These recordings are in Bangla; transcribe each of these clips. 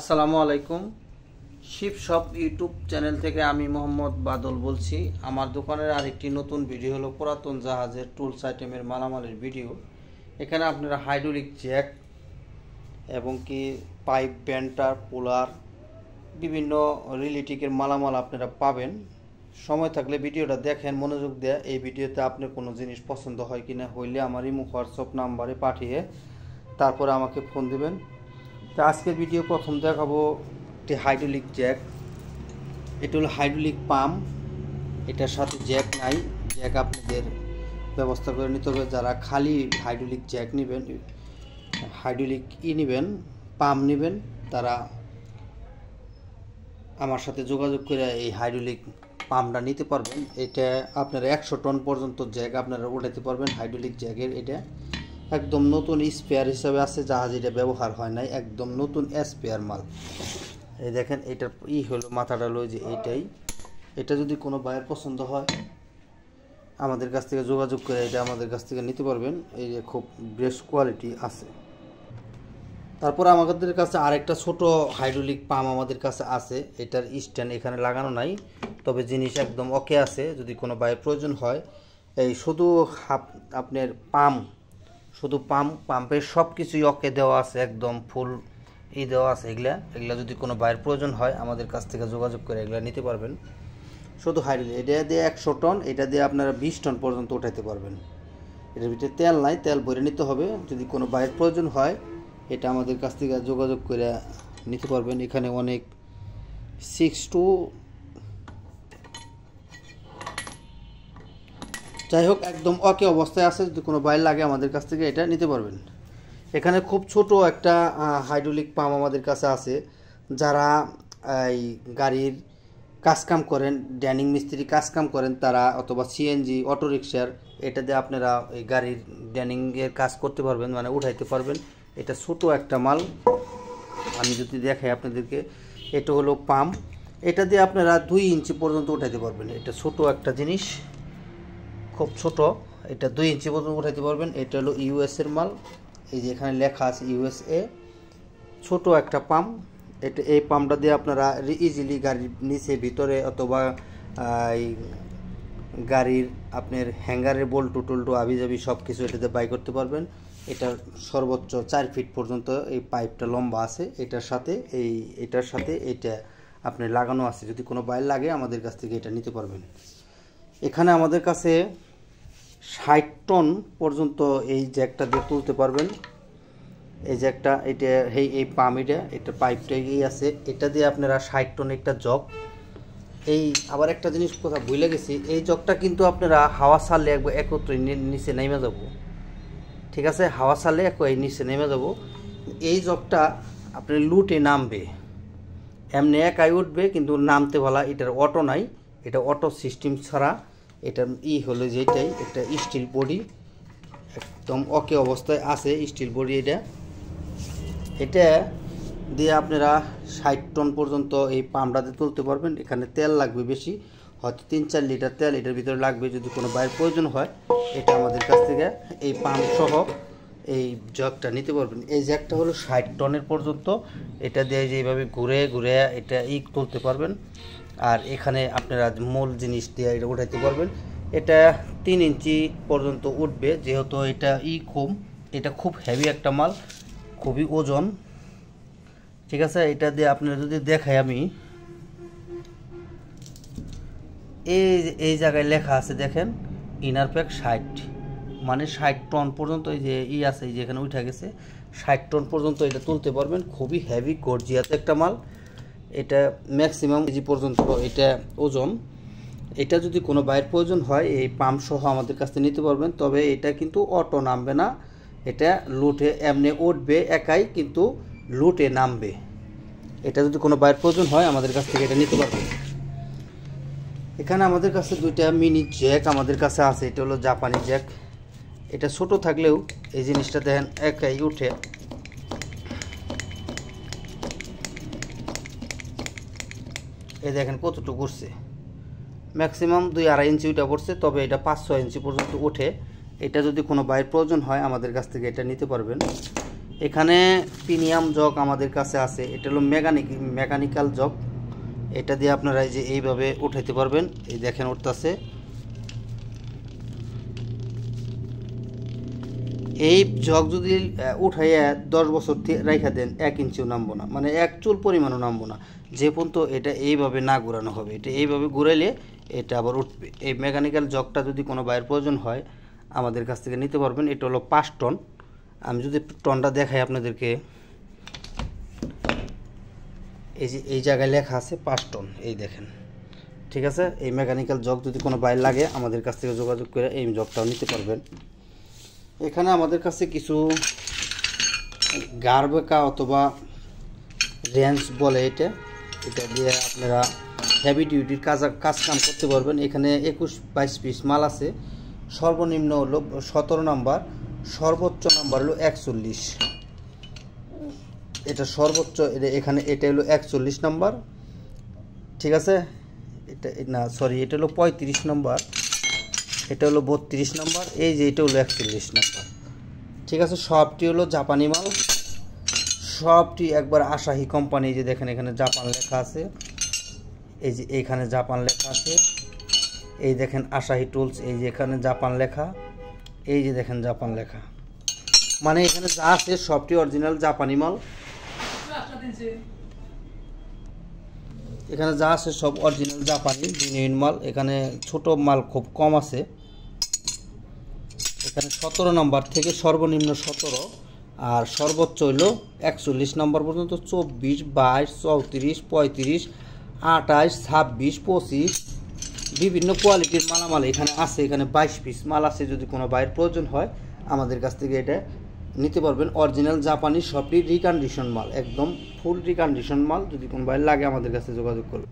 আসসালামু আলাইকুম। শিপ শপ ইউটিউব চ্যানেল থেকে আমি মোহাম্মদ বাদল বলছি। আমার দোকানের আরেকটি নতুন ভিডিও হলো পুরাতন জাহাজের টুলস আইটেমের মালামালের ভিডিও। এখানে আপনারা হাইড্রোলিক জ্যাক এবং কি পাইপ, বেন্টার, পুলার, বিভিন্ন রিলেটিকের মালামাল আপনারা পাবেন। সময় থাকলে ভিডিওটা দেখেন, মনোযোগ দেয়া। এই ভিডিওতে আপনার কোনো জিনিস পছন্দ হয় কিনা হইলে আমার ইমো হোয়াটসঅ্যাপ নাম্বারে পাঠিয়ে তারপরে আমাকে ফোন দিবেন। তো আজকের ভিডিও প্রথম দেখাবো একটি হাইড্রোলিক জ্যাক। এটা হলো হাইড্রোলিক পাম্প, এটার সাথে জ্যাক নাই। জ্যাক আপনাদের ব্যবস্থা করে নিতে হবে। যারা খালি হাইড্রোলিক জ্যাক নেবেন, হাইড্রোলিক নেবেন, পাম্প নেবেন, তারা আমার সাথে যোগাযোগ করে এই হাইড্রোলিক পাম্পটা নিতে পারবেন। এটা আপনারা 100 টন পর্যন্ত জ্যাক আপনারা উঠাতে পারবেন। হাইড্রোলিক জ্যাকের এটা একদম নতুন স্পেয়ার হিসাবে আছে, জাহাজ এটা ব্যবহার হয় নাই, একদম নতুন স্পেয়ার মাল। এই দেখেন, এটার হলো মাথাটা হলো যে এইটাই। এটা যদি কোনো ভাইয়ের পছন্দ হয় আমাদের কাছ থেকে যোগাযোগ করে এটা আমাদের কাছ থেকে নিতে পারবেন। এই যে খুব বেস্ট কোয়ালিটি আছে। তারপর আমাদের কাছে আরেকটা ছোট হাইড্রোলিক পাম্প আমাদের কাছে আছে। এটার স্ট্যান্ড এখানে লাগানো নাই, তবে জিনিস একদম ওকে আছে। যদি কোনো ভাইয়ের প্রয়োজন হয়, এই শুধু আপনার শুধু পাম্পের সব কিছুই ওকে দেওয়া আছে, একদম ফুল দেওয়া আছে। এগুলা যদি কোনো বাইরের প্রয়োজন হয় আমাদের কাছ থেকে যোগাযোগ করে এগুলা নিতে পারবেন। শুধু হাইড্রোলিক এটা দিয়ে 100 টন, এটা দিয়ে আপনারা 20 টন পর্যন্ত উঠাইতে পারবেন। এটার ভিতরে তেল নাই, তেল ভরে নিতে হবে। যদি কোনো বাইরের প্রয়োজন হয় এটা আমাদের কাছ থেকে যোগাযোগ করে নিতে পারবেন। এখানে অনেক 6 টু যাই হোক একদম ওকে অবস্থায় আছে। যদি কোনো বাইর লাগে আমাদের কাছ থেকে এটা নিতে পারবেন। এখানে খুব ছোট একটা হাইড্রোলিক পাম্প আমাদের কাছে আছে। যারা এই গাড়ির কাজকাম করেন, ড্যানিং মিস্ত্রি কাজকাম করেন, তারা অথবা সিএনজি অটো রিক্সার, এটা দিয়ে আপনারা এই গাড়ির ড্যানিংয়ের কাজ করতে পারবেন, মানে উঠাইতে পারবেন। এটা ছোট একটা মাল, আমি যদি দেখাই আপনাদেরকে। এটা হলো পাম্প, এটা দিয়ে আপনারা 2 ইঞ্চি পর্যন্ত উঠাইতে পারবেন। এটা ছোট একটা জিনিস, খুব ছোট। এটা 2 ইঞ্চি পর্যন্ত উঠাইতে পারবেন। এটা হলো ইউএসের মাল, এই যে এখানে লেখা আছে ইউএসএ। ছোট একটা পাম্প। এটা এই পাম্পটা দিয়ে আপনারা ইজিলি গাড়ির নিচে ভিতরে অথবা এই গাড়ির আপনার হ্যাঙ্গারের বল্টু টুল্টু আবিজাবি সব কিছু এটাতে বাই করতে পারবেন। এটা সর্বোচ্চ 4 ফিট পর্যন্ত এই পাইপটা লম্বা আছে। এটার সাথে এটা আপনার লাগানো আছে। যদি কোনো বাইর লাগে আমাদের কাছ থেকে এটা নিতে পারবেন। এখানে আমাদের কাছে 60 টন পর্যন্ত এই জ্যাকটা দিয়ে তুলতে পারবেন। এই জ্যাকটা এটা এই পাম্প, এটা পাইপটা আছে। এটা দিয়ে আপনারা 60 টন একটা জগ। এই আবার একটা জিনিস কথা ভুলে গেছি, এই জগটা কিন্তু আপনারা হাওয়া ছাড়লে একবার একত্রে নিচে নেমে যাব। ঠিক আছে, হাওয়া ছাড়লে এই নিচে নেমে যাব। এই জগটা আপনার লুটে নামবে, এমনি একাই উঠবে, কিন্তু নামতে বলা। এটার অটো নাই, এটা অটো সিস্টেম ছাড়া। এটার হলো যেটাই একটা স্টিল বডি, একদম ওকে অবস্থায় আছে স্টিল বডি। এটা দিয়ে আপনারা 60 টন পর্যন্ত এই পাম্পটাতে তুলতে পারবেন। এখানে তেল লাগবে বেশি, হয়তো 3-4 লিটার তেল এটার ভিতরে লাগবে। যদি কোনো বাইরের প্রয়োজন হয় এটা আমাদের কাছ থেকে এই পাম্প সহ এই জ্যাকটা নিতে পারবেন। এই জ্যাকটা হলো 60 টনের পর্যন্ত। এটা দিয়ে যেভাবে ঘুরে ঘুরে এটা তুলতে পারবেন। আর এখানে আপনারা মূল জিনিস দিয়ে এটা উঠাইতে পারবেন। এটা 3 ইঞ্চি পর্যন্ত উঠবে, যেহেতু এটা এটা খুব হেভি একটা মাল, খুবই ওজন। ঠিক আছে, এটা দিয়ে আপনারা যদি দেখাই, আমি এই জায়গায় লেখা আছে দেখেন, ইনার প্যাক 60, মানে 60 টন পর্যন্ত। এই যে আছে, এই যে এখানে উঠে গেছে, 60 টন পর্যন্ত এটা তুলতে পারবেন। খুবই হেভি গর্জিয়াস একটা মাল। এটা ম্যাক্সিমাম কেজি পর্যন্ত এটা ওজন। এটা যদি কোনো বাইরের প্রয়োজন হয় এই পাম্প সহ আমাদের কাছ থেকে নিতে পারবেন। তবে এটা কিন্তু অটো নামবে না, এটা লুটে এমনি উঠবে একাই, কিন্তু লুটে নামবে। এটা যদি কোনো বাইরের প্রয়োজন হয় আমাদের কাছ থেকে এটা নিতে পারবেন। এখানে আমাদের কাছে 2টা মিনি জ্যাক আমাদের কাছে আছে। এটা হলো জাপানি জ্যাক। এটা ছোট থাকলেও এই জিনিসটা দেখেন একাই উঠে। এই দেখেন কতটুকু উঠছে, ম্যাক্সিমাম 2-2.5 ইঞ্চি উঠে পড়ছে। তবে এটা 5-6 ইঞ্চি পর্যন্ত ওঠে। এটা যদি কোনো বাইরের প্রয়োজন হয় আমাদের কাছ থেকে এটা নিতে পারবেন। এখানে প্রিমিয়াম জগ আমাদের কাছে আছে, এটা হলো মেকানিক্যাল জগ। এটা দিয়ে আপনারা এই যে এইভাবে উঠাইতে পারবেন, এই দেখেন উঠতেছে। এই জগ যদি উঠাইয়া 10 বছর রাইখা দেন 1 ইঞ্চিও নামবো না, মানে 1 চুল পরিমাণও নামবো না, যে পর্যন্ত এটা এইভাবে না ঘোরানো হবে। এটা এইভাবে ঘুরাইলে এটা আবার উঠবে। এই মেকানিক্যাল জগটা যদি কোনো বাইরের প্রয়োজন হয় আমাদের কাছ থেকে নিতে পারবেন। এটা হলো 5 টন। আমি যদি টনটা দেখাই আপনাদেরকে, এই যে এই জায়গায় লেখা আছে 5 টন, এই দেখেন। ঠিক আছে, এই মেকানিক্যাল জগ যদি কোনো বাইরে লাগে আমাদের কাছ থেকে যোগাযোগ করে এই জগটাও নিতে পারবেন। এখানে আমাদের কাছে কিছু গারবেকা অথবা রেঞ্জ বলে, এটা দিয়ে আপনারা হেভি ডিউটির কাজ কাম করতে পারবেন। এখানে 21-22 পিস মাল আছে। সর্বনিম্ন হলো 17 নাম্বার, সর্বোচ্চ নাম্বার হলো 41। এটা সর্বোচ্চ, এখানে এটা হলো 41 নাম্বার। ঠিক আছে, এটা না সরি, এটা হলো 35 নাম্বার, এটা হলো 32 নাম্বার, এই যে এটা হলো 41 নাম্বার। ঠিক আছে, সবটি হলো জাপানি মাল, সবটি একবার আসাহি কোম্পানি। যে দেখেন এখানে জাপান লেখা আছে, এই যে এইখানে জাপান লেখা আছে, এই দেখেন আসাহি টুলস, এই যে এখানে জাপান লেখা, এই যে দেখেন জাপান লেখা, মানে এখানে যা আছে সবটি অরিজিনাল জাপানি মাল। এখানে যা আছে সব অরিজিনাল জাপানি জেনুইন মাল। এখানে ছোট মাল খুব কম আছে। এখানে 17 নাম্বার থেকে সর্বনিম্ন 17 আর সর্বোচ্চ হইল 41 নাম্বার পর্যন্ত, 24, 22, 34, 35, 28, 26, 25 বিভিন্ন কোয়ালিটির মালামাল এখানে আছে। এখানে 22 পিস মাল আছে। যদি কোনো বাইরের প্রয়োজন হয় আমাদের কাছ থেকে এটা নিতে পারবেন। অরিজিনাল জাপানি, সবটি রিকন্ডিশন মাল, একদম ফুল রিকন্ডিশন মাল। যদি কোনো বাইরে লাগে আমাদের কাছে যোগাযোগ করবে।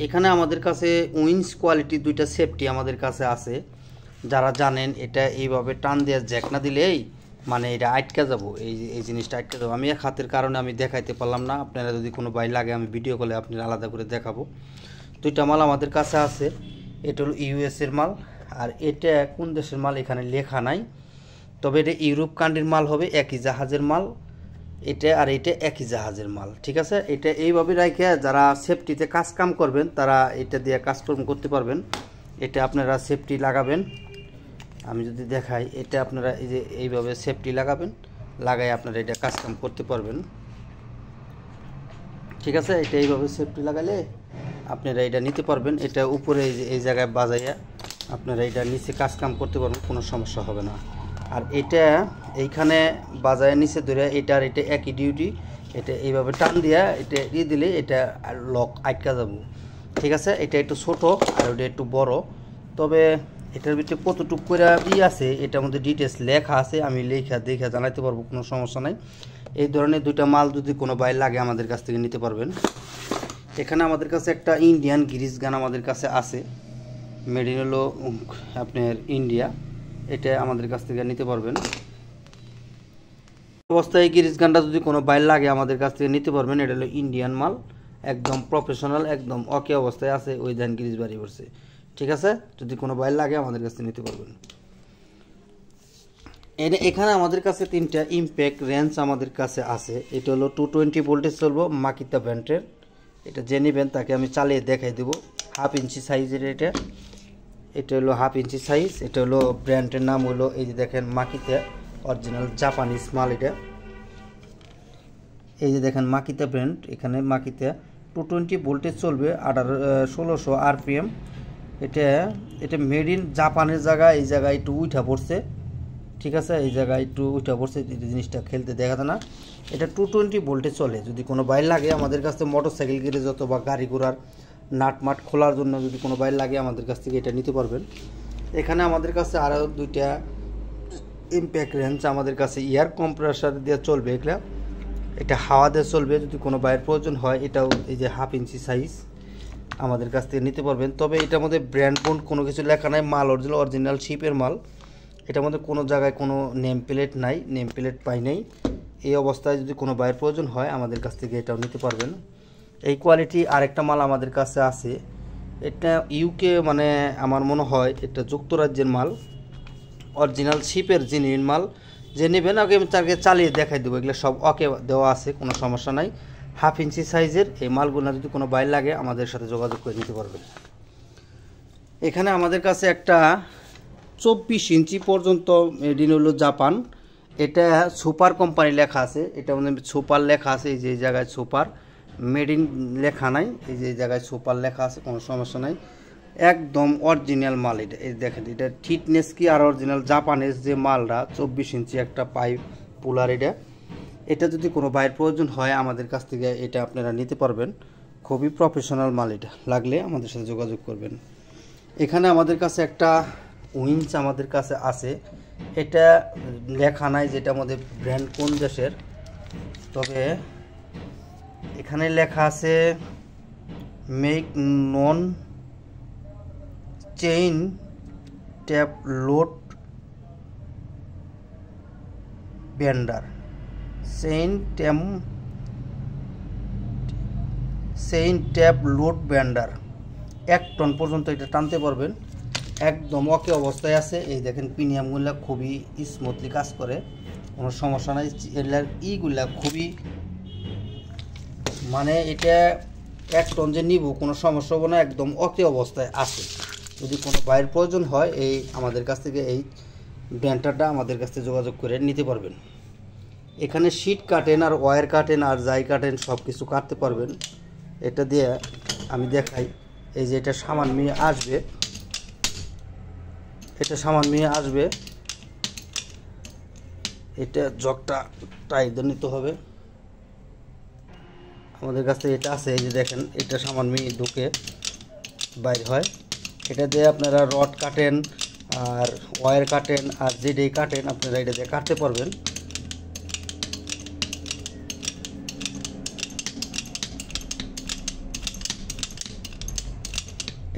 এখানে আমাদের কাছে উইন্স কোয়ালিটি 2টা সেফটি আমাদের কাছে আছে। যারা জানেন এটা এইভাবে টান দিয়ে জ্যাক না দিলেই মানে এটা আটকে যাব, এই জিনিসটা আটকে যাবো। আমি এক হাতের কারণে আমি দেখাইতে পারলাম না। আপনারা যদি কোনো বাইরে লাগে আমি ভিডিও কলে আপনারা আলাদা করে দেখাবো। 2টা মাল আমাদের কাছে আছে। এটা হলো ইউএসের মাল, আর এটা কোন দেশের মাল এখানে লেখা নাই, তবে এটা ইউরোপ কান্ট্রির মাল হবে, একই জাহাজের মাল। এটা আর এটা একই জাহাজের মাল। ঠিক আছে, এটা এইভাবে রাখে যারা সেফটিতে কাজ কাম করবেন তারা এটা দিয়ে কাজকর্ম করতে পারবেন। এটা আপনারা সেফটি লাগাবেন। আমি যদি দেখাই, এটা আপনারা এই যে এইভাবে সেফটি লাগাবেন, লাগাই আপনারা এটা কাজ কাম করতে পারবেন। ঠিক আছে, এটা এইভাবে সেফটি লাগালে আপনারা এটা নিতে পারবেন। এটা উপরে এই জায়গায় বাজাইয়া আপনারা এটা নিচে কাজ কাম করতে পারবেন, কোনো সমস্যা হবে না। আর এটা এইখানে বাজায় নিচে ধরে এটা আর এটা একই ডিউটি। এটা এইভাবে টান দিয়া এটা দিলে এটা লক আটকা যাব। ঠিক আছে, এটা একটু ছোট আর ওটা একটু বড়, তবে এটার ভিতরে কতটুকু করে আছে এটার মধ্যে ডিটেলস লেখা আছে, আমি দেখে জানাতে পারবো, কোনো সমস্যা নাই। এই ধরনের 2টা মাল যদি কোনো বাইরে লাগে আমাদের কাছ থেকে নিতে পারবেন। এখানে আমাদের কাছে একটা ইন্ডিয়ান গ্রিজ গান আমাদের কাছে আছে, মেড ইন হলো আপনার ইন্ডিয়া। এটা আমাদের কাছ থেকে নিতে পারবেন। অবস্থায় এই গ্রিজ গানটা যদি কোনো বাইরে লাগে আমাদের কাছ থেকে নিতে পারবেন। এটা হলো ইন্ডিয়ান মাল, একদম প্রফেশনাল, একদম ওকে অবস্থায় আছে, ওই ধান গ্রিজ বাড়ি করছে। ঠিক আছে, যদি কোনো বাইরে লাগে আমাদের কাছ থেকে নিতে পারবেন। এখানে আমাদের কাছে 3টা ইম্প্যাক্ট রেঞ্জ আমাদের কাছে আছে। এটা হলো 220 ভোল্টেজ চলবো, মাকিতা ব্র্যান্ডের। এটা যে নেবেন তাকে আমি চালিয়ে দেখাই দেবো। 1/2 ইঞ্চি সাইজের এটা হলো 1/2 ইঞ্চি সাইজ। এটা হলো ব্র্যান্ডের নাম হলো, এই যে দেখেন মাকিতা, অরিজিনাল জাপানিজ মাল এটা। এই যে দেখেন মাকিতা ব্র্যান্ড, এখানে মাকিতা 220 ভোল্টেজ চলবে, 1600 RPM। এটা মেড ইন জাপানের জায়গায়, এই জায়গায় একটু উঠা পড়ছে। ঠিক আছে, এই জায়গায় একটু উঠা পড়ছে, জিনিসটা খেলতে দেখাতে না। এটা 220 ভোল্টে চলে। যদি কোনো বাইর লাগে আমাদের কাছ থেকে, মোটরসাইকেল গ্যারেজ অথবা গাড়ি ঘোড়ার নাটমাট খোলার জন্য যদি কোনো বাইর লাগে আমাদের কাছ থেকে এটা নিতে পারবেন। এখানে আমাদের কাছে আরও 2টা ইম্প্যাক্ট রেঞ্জ আমাদের কাছে এয়ার কম্প্রেসার দিয়ে চলবে। এটা হাওয়া দিয়ে চলবে। যদি কোনো বাইরের প্রয়োজন হয় এটাও এই যে 1/2 ইঞ্চি সাইজ আমাদের কাছ থেকে নিতে পারবেন। তবে এটার মধ্যে ব্র্যান্ড বন্ড কোনো কিছু লেখা নাই, মাল অরিজিনাল শিপের মাল। এটার মধ্যে কোনো জায়গায় কোনো নেম প্লেট নাই, নেম প্লেট পাই নাই। এই অবস্থায় যদি কোনো বাইরের প্রয়োজন হয় আমাদের কাছ থেকে এটাও নিতে পারবেন। এই কোয়ালিটি আরেকটা মাল আমাদের কাছে আছে। এটা ইউকে, মানে আমার মনে হয় এটা যুক্তরাজ্যের মাল, অরিজিনাল শিপের জেনুইন মাল। যে নেবেন আগে আমি তাকে চালিয়ে দেখাই দেবো, এগুলো সব ওকে দেওয়া আছে, কোনো সমস্যা নাই। 1/2 ইঞ্চি সাইজের এই মালগুলো যদি কোনো বাইর লাগে আমাদের সাথে যোগাযোগ করে নিতে পারবেন। এখানে আমাদের কাছে একটা 24 ইঞ্চি পর্যন্ত মেড ইন হলো জাপান, এটা সুপার কোম্পানি লেখা আছে, এটা মানে সুপার লেখা আছে, এই যে জায়গায় সুপার, মেড ইন লেখা নাই, এই যে জায়গায় সুপার লেখা আছে, কোনো সমস্যা নাই, একদম অরিজিনাল মাল। এটা এই দেখেন, এটা থিকনেস কি আর অরিজিনাল জাপানের যে মালটা 24 ইঞ্চি একটা পাইপ পুলার। এটা যদি কোনো বাইরের প্রয়োজন হয় আমাদের কাছ থেকে এটা আপনারা নিতে পারবেন, খুবই প্রফেশনাল মাল। এটা লাগলে আমাদের সাথে যোগাযোগ করবেন। এখানে আমাদের কাছে একটা উইঞ্চ আমাদের কাছে আছে, এটা লেখা নাই যেটা আমাদের ব্র্যান্ড কোন দেশের, তবে এখানে লেখা আছে make non chain tap load bender, chain tap load bender, 1 ton পর্যন্ত এটা টানতে পারবেন, একদম ওকে অবস্থায় আছে। এই দেখেন প্রিমিয়ামগুলা খুবই স্মুথলি কাজ করে, কোনো সমস্যা নাই। এগুলার ইগুলা খুবই মানে এটা 1 টন যে নিব কোনো সমস্যা হবে না, একদম ওকে অবস্থায় আছে। যদি কোনো বাইরের প্রয়োজন হয় এই আমাদের কাছ থেকে এই ব্র্যান্ডটা আমাদের কাছ থেকে যোগাযোগ করে নিতে পারবেন। এখানে শীট কাটেন আর ওয়্যার কাটেন আর যাই কাটেন সব কিছু কাটতে পারবেন। এটা দিয়ে আমি দেখাই, এই যে এটা সামান নিয়ে আসবে, এটা সামান নিয়ে আসবে, এটা জগটা টাইট নিতে হবে। আমাদের কাছে এটা আছে, এই যে দেখেন এটা সামান নিয়ে ঢুকে বাইর হয়। এটা দিয়ে আপনারা রড কাটেন আর ওয়্যার কাটেন আর যেটাই কাটেন আপনারা এটা দিয়ে কাটতে পারবেন।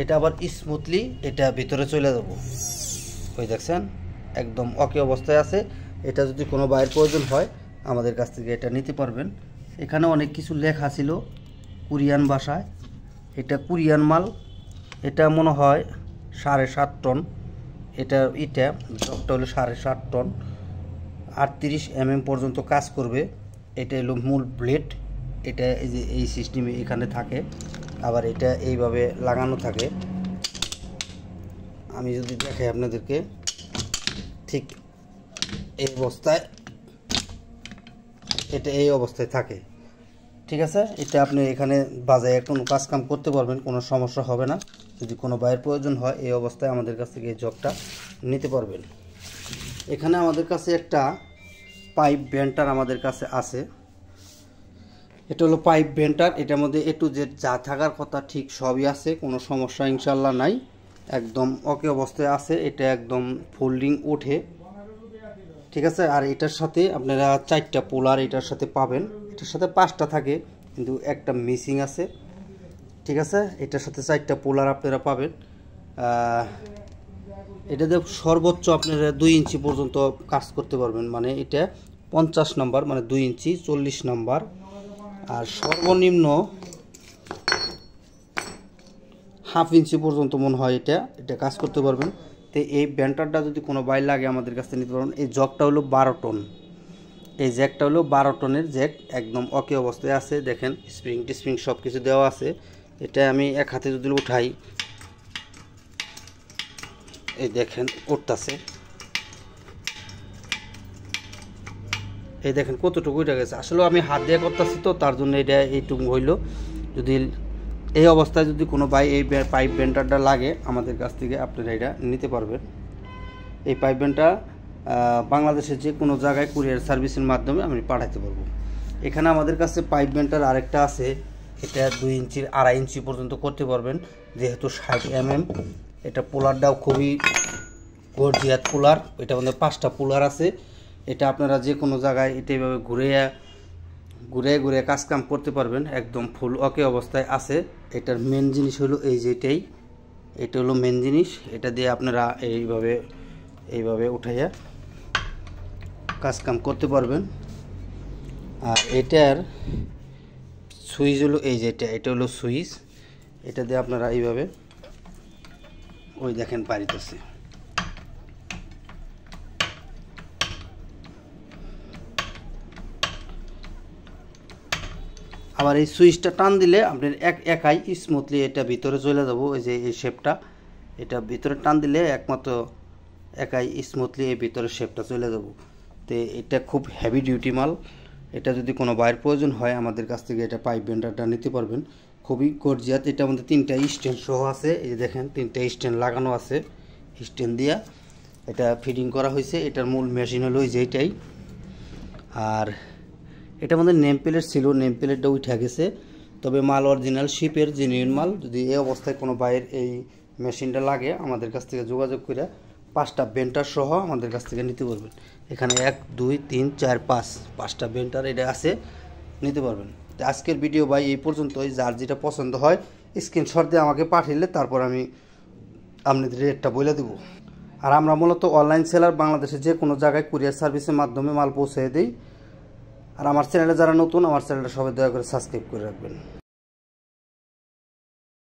এটা আবার স্মুথলি এটা ভিতরে চলে যাব, ওই দেখছেন একদম ওকে অবস্থায় আছে। এটা যদি কোনো বাইরের প্রয়োজন হয় আমাদের কাছ থেকে এটা নিতে পারবেন। এখানে অনেক কিছু লেখা ছিল কোরিয়ান ভাষায়, এটা কোরিয়ান মাল, এটা মনে হয় 7.5 টন, এটা জগটা হলো 7.5 টন, 38 mm পর্যন্ত কাজ করবে। এটা হলো মূল ব্লেড, এটা এই যে এই সিস্টেমে এখানে থাকে, আবার এটা এইভাবে লাগানো থাকে। আমি যদি দেখাই আপনাদেরকে, ঠিক এই অবস্থায়, এটা এই অবস্থায় থাকে, ঠিক আছে। এটা আপনি এখানে বাজারে কোনো কাজ কাম করতে পারবেন, কোনো সমস্যা হবে না। যদি কোনো বাইরের প্রয়োজন হয় এই অবস্থায় আমাদের কাছ থেকে এই জগটা নিতে পারবেন। এখানে আমাদের কাছে একটা পাইপ বেন্টার আমাদের কাছে আছে, এটা হলো পাইপ বেন্টার, এটার মধ্যে A to Z যা থাকার কথা ঠিক সবই আছে, কোনো সমস্যা ইনশাল্লাহ নাই, একদম ওকে অবস্থায় আছে। এটা একদম ফোল্ডিং ওঠে, ঠিক আছে। আর এটার সাথে আপনারা 4টা পোলার এটার সাথে পাবেন, এটার সাথে 5টা থাকে কিন্তু একটা মিসিং আছে, ঠিক আছে। এটার সাথে 4টা পোলার আপনারা পাবেন। এটাতে সর্বোচ্চ আপনারা 2 ইঞ্চি পর্যন্ত কাজ করতে পারবেন, মানে এটা 50 নম্বর, মানে 2 ইঞ্চি 40 নম্বর, আর সর্বনিম্ন 1/2 ইঞ্চি পর্যন্ত মনে হয় এটা কাজ করতে পারবেন। তো এই ব্যান্টারটা যদি কোনো বাইর লাগে আমাদের কাছে নিতে পারবেন। এই জগটা হলো 12 টন, এই জ্যাকটা হলো 12 টনের জ্যাক, একদম ওকে অবস্থায় আছে। দেখেন স্প্রিং সব কিছু দেওয়া আছে। এটা আমি এক হাতে যদি উঠাই, এই দেখেন উঠতেছে, এই দেখেন কতটুকু উঠে গেছে। আসলে আমি হাত দিয়ে করতেছি তো তার জন্য এটা এইটুকু হইল। যদি এই অবস্থায় যদি কোনো এই পাইপ বেন্ডারটা লাগে আমাদের কাছ থেকে আপনারা এটা নিতে পারবেন। এই পাইপ বেন্ডারটা বাংলাদেশের যে কোনো জায়গায় কুরিয়ার সার্ভিসের মাধ্যমে আমি পাঠাতে পারবো। এখানে আমাদের কাছে পাইপ বেন্ডার আরেকটা আছে, এটা 2 ইঞ্চির 2.5 ইঞ্চি পর্যন্ত করতে পারবেন, যেহেতু 60 mm। এটা পোলারটাও খুবই গর্জিয়াস পোলার, এটা আমাদের 5টা পোলার আছে। এটা আপনারা যে কোনো জায়গায় এটা এইভাবে ঘুরে ঘুরে কাজ কাম করতে পারবেন, একদম ফুল ওকে অবস্থায় আছে। এটার মেন জিনিস হলো এই যেটাই, এটা হলো মেন জিনিস। এটা দিয়ে আপনারা এইভাবে উঠাইয়া কাজ কাম করতে পারবেন। আর এটার সুইচ হলো এই যেটা, এটা হলো সুইচ, এটা দিয়ে আপনারা এইভাবে ওই দেখেন পারিতেছে, আবার এই সুইচটা টান দিলে আপনার একাই স্মুথলি এটা ভিতরে চলে যাব। ওই যে এই শেপটা, এটা ভিতরে টান দিলে একমাত্র একাই স্মুথলি এই ভিতরে শেপটা চলে যাব। তো এটা খুব হেভি ডিউটি মাল। এটা যদি কোনো বাইরের প্রয়োজন হয় আমাদের কাছ থেকে এটা পাইপ বেন্ডারটা নিতে পারবেন। খুবই গর্জিয়াস। এটা আমাদের 3টা স্ট্যান্ড সহ আছে। এই যে দেখেন 3টা স্ট্যান্ড লাগানো আছে, স্ট্যান্ড দিয়া এটা ফিটিং করা হয়েছে। এটার মূল মেশিন হলো যেইটাই। আর এটা আমাদের নেম প্লেট ছিল, নেম প্লেটটা উঠে গেছে, তবে মাল অরিজিনাল শিপের জেনুইন মাল। যদি এই অবস্থায় কোনো বাইরের এই মেশিনটা লাগে আমাদের কাছ থেকে যোগাযোগ করে 5টা বেন্টার সহ আমাদের কাছ থেকে নিতে পারবেন। এখানে 1 2 3 4 5টা বেন্টার এটা আছে, নিতে পারবেন। তো আজকের ভিডিও ভাই এই পর্যন্তই। যার যেটা পছন্দ হয় স্ক্রিনশট দিয়ে আমাকে পাঠাইলে তারপর আমি আপনাদের রেটটা বলে দেবো। আর আমরা মূলত অনলাইন সেলার, বাংলাদেশের যে কোনো জায়গায় কুরিয়ার সার্ভিসের মাধ্যমে মাল পৌঁছে দিই। আর আমার চ্যানেলে যারা নতুন, আমার চ্যানেলটা সবাই দয়া করে সাবস্ক্রাইব করে রাখবেন।